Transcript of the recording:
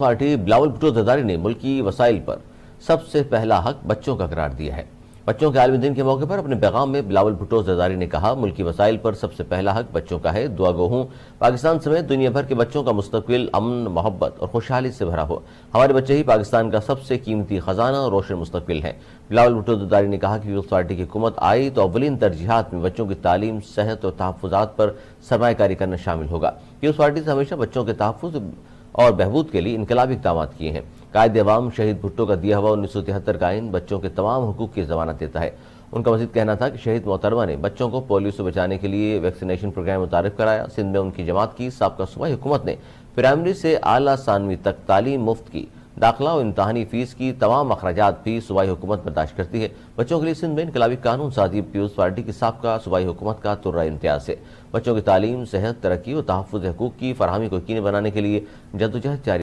Party Bilawal Bhutto Zardari ने मुल्की वसाइल पर सबसे पहला हक बच्चों का करार दिया है। बच्चों के आलमी दिन के मौके पर अपने पैगाम में बिलावल भुट्टो जरदारी ने कहा, मुल्की वसाइल पर सबसे पहला हक बच्चों का है। दुआ गो हूँ पाकिस्तान समेत दुनिया भर के बच्चों का मुस्तकबिल अमन, मोहब्बत और खुशहाली से भरा हो। हमारे बच्चे ही पाकिस्तान का सबसे कीमती खजाना और रोशन मुस्तकबिल हैं। बिलावल भुट्टो जरदारी ने कहा कि पीपल्स पार्टी की हुकूमत आई तो अव्वलीन तरजीहात में बच्चों की तालीम, सेहत और तहफ़्फ़ुज़ात पर सरमायाकारी करना शामिल होगा। पीपल्स पार्टी से हमेशा बच्चों के तहफ़्फ़ुज़ और बहबूद के लिए इनकलाबी इक़दाम किए हैं। कायद अवाम शहीद भुट्टो का दिया हुआ 1973 का आइन बच्चों के तमाम हुकूक की ज़मानत देता है। उनका मज़ीद कहना था कि शहीद मोहतरमा ने बच्चों को पोलियो से बचाने के लिए वैक्सीनेशन प्रोग्राम मुतारिफ कराया। सिंध में उनकी जमात की साबका सूबाई हुकूमत ने प्राइमरी से आला सानवी तक तालीम मुफ्त की। दाखिला और इम्तहानी फीस की तमाम अखराजात भी सूबाई हुकूमत बर्दाश्त करती है। बच्चों के लिए सिंध में इनकलाबी कानून साजी पीपल्स पार्टी की साबका सूबाई हुकूमत का तुर्रा इम्तियाज है। बच्चों की तालीम, सेहत, तरक्की और तहफ़्फ़ुज़ हकूक़ की फरहमी को यकीनी बनाने के लिए जद्दोजहद जारी